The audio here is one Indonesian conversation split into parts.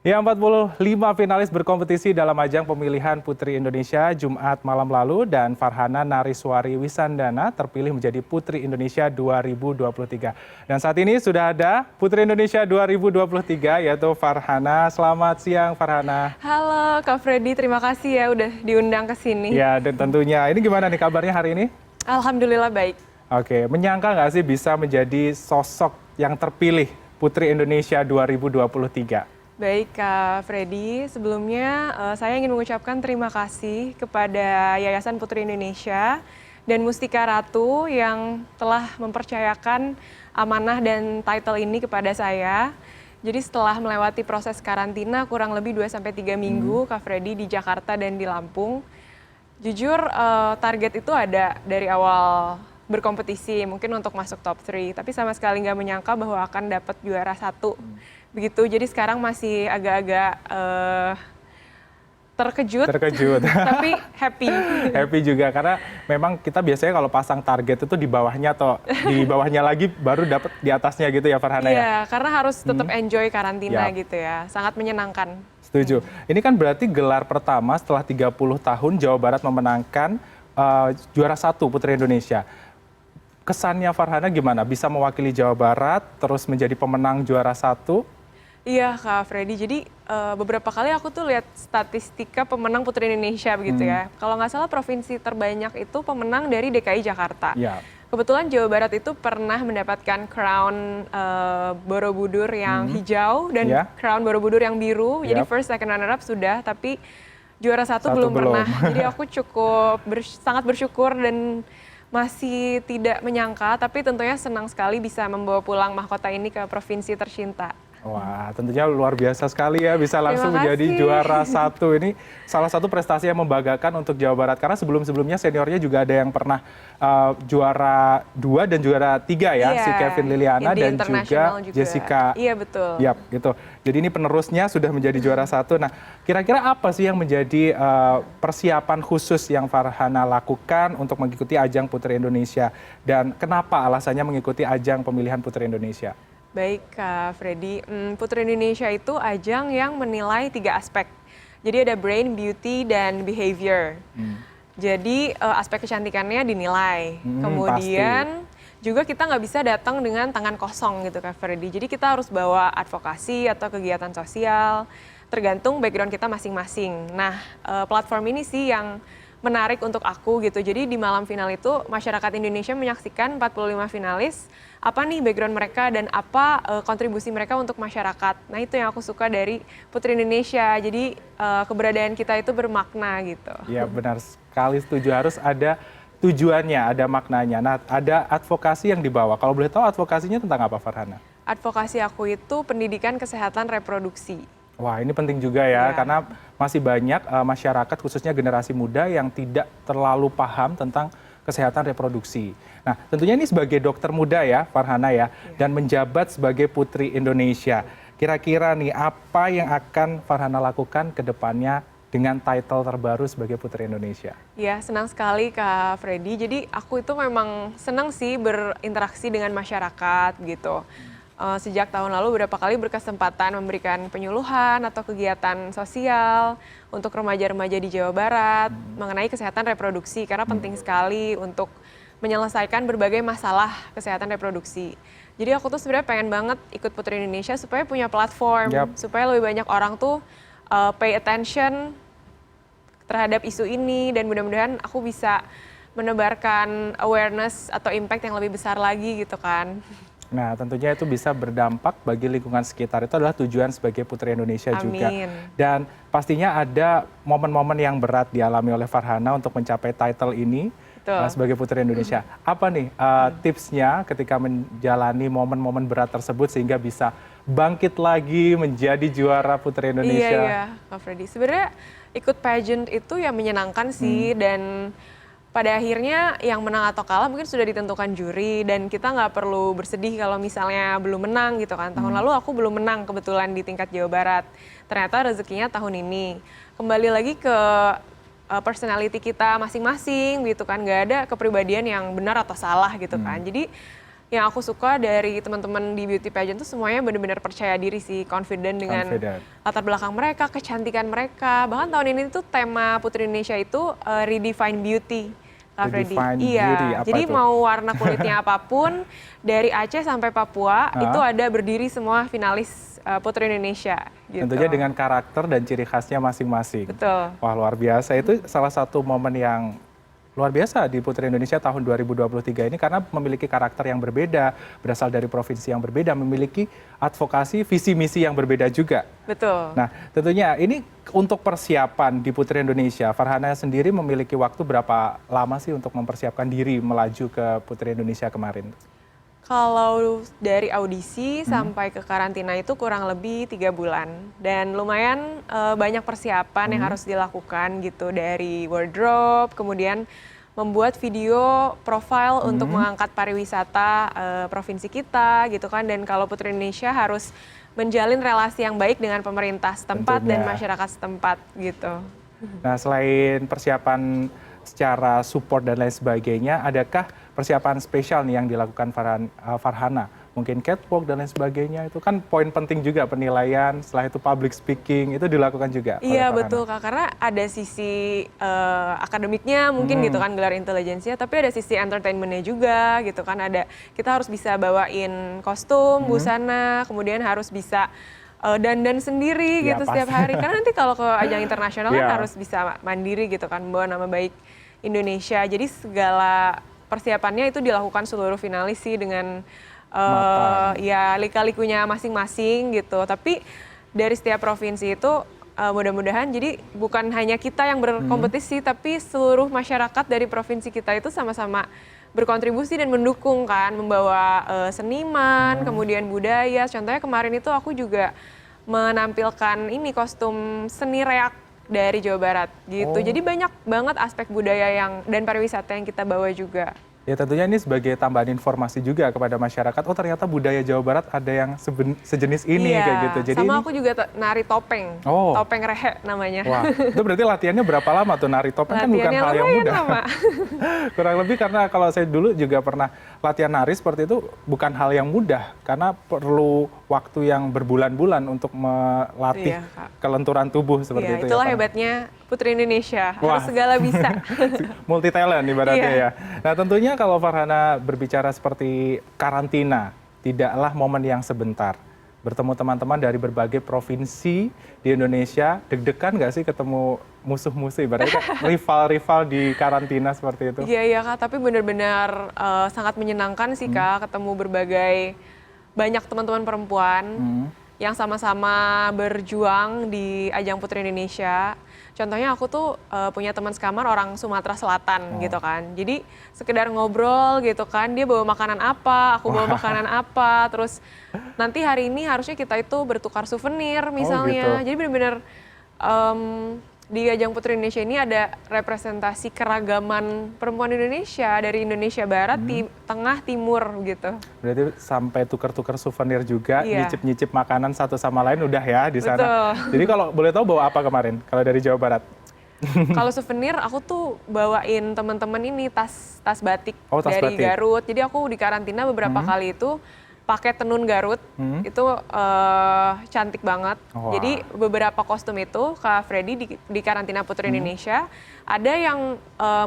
Ya, 45 finalis berkompetisi dalam ajang pemilihan Putri Indonesia Jumat malam lalu dan Farhana Nariswari Wisandana terpilih menjadi Putri Indonesia 2023. Dan saat ini sudah ada Putri Indonesia 2023 yaitu Farhana. Selamat siang Farhana. Halo Kak Freddy, terima kasih ya udah diundang ke sini. Ya, dan tentunya ini gimana nih kabarnya hari ini? Alhamdulillah baik. Oke, menyangka nggak sih bisa menjadi sosok yang terpilih Putri Indonesia 2023? Baik Kak Freddy, sebelumnya saya ingin mengucapkan terima kasih kepada Yayasan Putri Indonesia dan Mustika Ratu yang telah mempercayakan amanah dan title ini kepada saya. Jadi setelah melewati proses karantina kurang lebih 2-3 minggu Kak Freddy di Jakarta dan di Lampung, jujur target itu ada dari awal berkompetisi mungkin untuk masuk top 3, tapi sama sekali nggak menyangka bahwa akan dapat juara 1. Begitu, jadi sekarang masih agak-agak terkejut, tapi happy. Happy juga, karena memang kita biasanya kalau pasang target itu di bawahnya atau di bawahnya lagi baru dapat di atasnya gitu ya Farhana ya? Iya, karena harus tetap enjoy karantina gitu ya, sangat menyenangkan. Setuju. Ini kan berarti gelar pertama setelah 30 tahun Jawa Barat memenangkan juara 1 Putri Indonesia. Kesannya Farhana gimana? Bisa mewakili Jawa Barat, terus menjadi pemenang juara 1? Iya Kak Freddy, jadi beberapa kali aku tuh lihat statistika pemenang Putri Indonesia begitu ya. Kalau nggak salah provinsi terbanyak itu pemenang dari DKI Jakarta. Ya. Kebetulan Jawa Barat itu pernah mendapatkan crown Borobudur yang hijau dan crown Borobudur yang biru. Jadi first, second, runner up sudah, tapi juara 1 belum pernah. Jadi aku cukup sangat bersyukur dan masih tidak menyangka, tapi tentunya senang sekali bisa membawa pulang mahkota ini ke provinsi tercinta. Wah, tentunya luar biasa sekali ya bisa langsung menjadi juara 1. Ini salah satu prestasi yang membanggakan untuk Jawa Barat. Karena sebelum-sebelumnya seniornya juga ada yang pernah juara 2 dan juara 3 ya, si Kevin Liliana dan juga Jessica. Iya betul. Yap, gitu. Jadi ini penerusnya sudah menjadi juara 1. Nah, kira-kira apa sih yang menjadi persiapan khusus yang Farhana lakukan untuk mengikuti ajang Putri Indonesia? Dan kenapa alasannya mengikuti ajang pemilihan Putri Indonesia? Baik Kak Freddy, Putri Indonesia itu ajang yang menilai 3 aspek. Jadi ada brain, beauty, dan behavior. Jadi aspek kecantikannya dinilai. Kemudian juga kita nggak bisa datang dengan tangan kosong gitu Kak Freddy. Jadi kita harus bawa advokasi atau kegiatan sosial, tergantung background kita masing-masing. Nah, platform ini sih yang menarik untuk aku gitu. Jadi di malam final itu masyarakat Indonesia menyaksikan 45 finalis, apa nih background mereka dan apa kontribusi mereka untuk masyarakat. Nah itu yang aku suka dari Putri Indonesia, jadi keberadaan kita itu bermakna gitu. Ya benar sekali, setuju, harus ada tujuannya, ada maknanya. Nah ada advokasi yang dibawa, kalau boleh tahu advokasinya tentang apa Farhana? Advokasi aku itu pendidikan kesehatan reproduksi. Wah ini penting juga ya, karena masih banyak masyarakat khususnya generasi muda yang tidak terlalu paham tentang kesehatan reproduksi. Nah tentunya ini sebagai dokter muda ya Farhana ya, dan menjabat sebagai Putri Indonesia. Kira-kira nih apa yang akan Farhana lakukan ke depannya dengan title terbaru sebagai Putri Indonesia? Ya senang sekali Kak Freddy, jadi aku itu memang senang sih berinteraksi dengan masyarakat gitu. Sejak tahun lalu beberapa kali berkesempatan memberikan penyuluhan atau kegiatan sosial untuk remaja-remaja di Jawa Barat mengenai kesehatan reproduksi karena penting sekali untuk menyelesaikan berbagai masalah kesehatan reproduksi. Jadi aku tuh sebenarnya pengen banget ikut Putri Indonesia supaya punya platform, supaya lebih banyak orang tuh pay attention terhadap isu ini dan mudah-mudahan aku bisa menebarkan awareness atau impact yang lebih besar lagi gitu kan. Nah tentunya itu bisa berdampak bagi lingkungan sekitar, itu adalah tujuan sebagai Putri Indonesia juga. Dan pastinya ada momen-momen yang berat dialami oleh Farhana untuk mencapai title ini sebagai Putri Indonesia. Apa nih tipsnya ketika menjalani momen-momen berat tersebut sehingga bisa bangkit lagi menjadi juara Putri Indonesia? Iya, Kak Freddy. Sebenarnya ikut pageant itu ya menyenangkan sih dan pada akhirnya yang menang atau kalah mungkin sudah ditentukan juri dan kita nggak perlu bersedih kalau misalnya belum menang gitu kan. Tahun lalu aku belum menang kebetulan di tingkat Jawa Barat. Ternyata rezekinya tahun ini. Kembali lagi ke personality kita masing-masing gitu kan. Nggak ada kepribadian yang benar atau salah gitu kan. Jadi yang aku suka dari teman-teman di beauty pageant tuh semuanya benar-benar percaya diri sih, confident dengan latar belakang mereka, kecantikan mereka. Bahkan tahun ini tuh tema Putri Indonesia itu redefine beauty. Kak Freddy. Iya, jadi itu? Mau warna kulitnya apapun, dari Aceh sampai Papua itu ada berdiri semua finalis Putri Indonesia. Gitu. Tentunya dengan karakter dan ciri khasnya masing-masing. Betul. Wah, luar biasa. Itu salah satu momen yang luar biasa di Putri Indonesia tahun 2023 ini karena memiliki karakter yang berbeda, berasal dari provinsi yang berbeda, memiliki advokasi visi misi yang berbeda juga. Betul. Nah, tentunya ini untuk persiapan di Putri Indonesia, Farhana sendiri memiliki waktu berapa lama sih untuk mempersiapkan diri melaju ke Putri Indonesia kemarin? Kalau dari audisi sampai ke karantina itu kurang lebih 3 bulan. Dan lumayan banyak persiapan yang harus dilakukan gitu. Dari wardrobe, kemudian membuat video profile untuk mengangkat pariwisata provinsi kita gitu kan. Dan kalau Putri Indonesia harus menjalin relasi yang baik dengan pemerintah setempat dan masyarakat setempat gitu. Nah, selain persiapan secara support dan lain sebagainya, adakah persiapan spesial nih yang dilakukan Farhana? Mungkin catwalk dan lain sebagainya, itu kan poin penting juga penilaian, setelah itu public speaking, itu dilakukan juga. Iya betul Kak, karena ada sisi akademiknya mungkin gitu kan, gelar intelijensia, tapi ada sisi entertainmentnya juga gitu kan, kita harus bisa bawain kostum, busana, kemudian harus bisa dandan sendiri gitu setiap hari, karena nanti kalau ke ajang internasional kan harus bisa mandiri gitu kan, membawa nama baik Indonesia. Jadi segala persiapannya itu dilakukan seluruh finalis sih dengan ya lika-likunya masing-masing gitu. Tapi dari setiap provinsi itu mudah-mudahan jadi bukan hanya kita yang berkompetisi, tapi seluruh masyarakat dari provinsi kita itu sama-sama berkontribusi dan mendukung kan, membawa seniman, kemudian budaya. Contohnya kemarin itu aku juga menampilkan ini kostum seni reak dari Jawa Barat gitu. Jadi banyak banget aspek budaya dan pariwisata yang kita bawa juga. Ya tentunya ini sebagai tambahan informasi juga kepada masyarakat, oh ternyata budaya Jawa Barat ada yang sejenis ini kayak gitu. Jadi sama aku juga nari topeng, topeng rehe namanya. Wah, itu berarti latihannya berapa lama tuh nari topeng? Kan bukan hal yang mudah. Kurang lebih karena kalau saya dulu juga pernah latihan nari seperti itu, bukan hal yang mudah karena perlu waktu yang berbulan-bulan untuk melatih kelenturan tubuh seperti itu. Itulah hebatnya Putri Indonesia, harus segala bisa. Multi talent ibaratnya ya. Nah tentunya kalau Farhana berbicara seperti karantina, tidaklah momen yang sebentar. Bertemu teman-teman dari berbagai provinsi di Indonesia, deg-degan nggak sih ketemu musuh-musuh ibaratnya rival-rival di karantina seperti itu? Iya Kak, tapi benar-benar sangat menyenangkan sih Kak, ketemu banyak teman-teman perempuan yang sama-sama berjuang di ajang Putri Indonesia. Contohnya aku tuh punya teman sekamar orang Sumatera Selatan gitu kan. Jadi sekedar ngobrol gitu kan, dia bawa makanan apa, aku bawa makanan apa. Terus nanti hari ini harusnya kita itu bertukar souvenir misalnya. Jadi benar-benar di ajang Putri Indonesia ini ada representasi keragaman perempuan Indonesia dari Indonesia Barat, Tengah, Timur gitu. Berarti sampai tukar-tukar souvenir juga, nyicip-nyicip makanan satu sama lain udah ya di sana. Betul. Jadi kalau boleh tahu bawa apa kemarin kalau dari Jawa Barat? Kalau souvenir aku tuh bawain teman-teman ini tas batik dari batik. Garut. Jadi aku di karantina beberapa kali itu pakai tenun Garut, itu cantik banget. Jadi beberapa kostum itu Kak Freddy di karantina Putri Indonesia, ada yang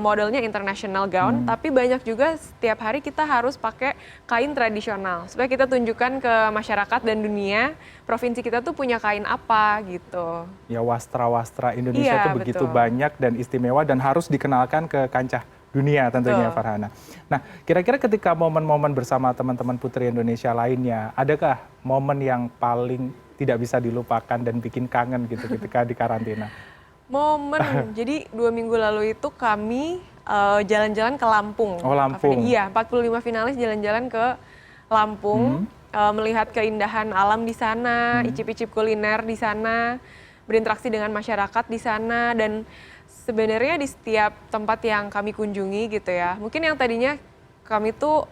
modelnya international gown, tapi banyak juga setiap hari kita harus pakai kain tradisional. Supaya kita tunjukkan ke masyarakat dan dunia, provinsi kita tuh punya kain apa gitu. Ya wastra-wastra Indonesia itu begitu banyak dan istimewa dan harus dikenalkan ke kancah dunia tentunya Farhana. Nah, kira-kira ketika momen-momen bersama teman-teman Putri Indonesia lainnya, adakah momen yang paling tidak bisa dilupakan dan bikin kangen gitu ketika di karantina? Momen, jadi 2 minggu lalu itu kami jalan-jalan ke Lampung. Oh Lampung. Iya, 45 finalis jalan-jalan ke Lampung, melihat keindahan alam di sana, icip-icip kuliner di sana, berinteraksi dengan masyarakat di sana, dan sebenarnya di setiap tempat yang kami kunjungi gitu ya, mungkin yang tadinya kami tuh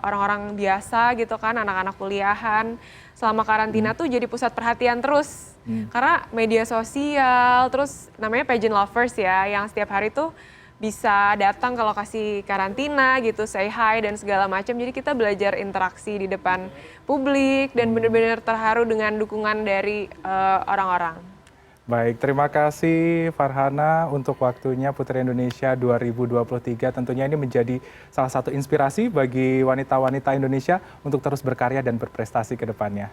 orang-orang biasa gitu kan, anak-anak kuliahan, selama karantina tuh jadi pusat perhatian terus. Karena media sosial, terus namanya pageant lovers ya, yang setiap hari tuh bisa datang ke lokasi karantina gitu, say hi dan segala macam. Jadi kita belajar interaksi di depan publik dan benar-benar terharu dengan dukungan dari orang-orang. Baik, terima kasih Farhana untuk waktunya Putri Indonesia 2023. Tentunya ini menjadi salah satu inspirasi bagi wanita-wanita Indonesia untuk terus berkarya dan berprestasi ke depannya.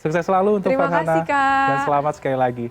Sukses selalu untuk Terima Farhana kasih, Kak. dan selamat sekali lagi.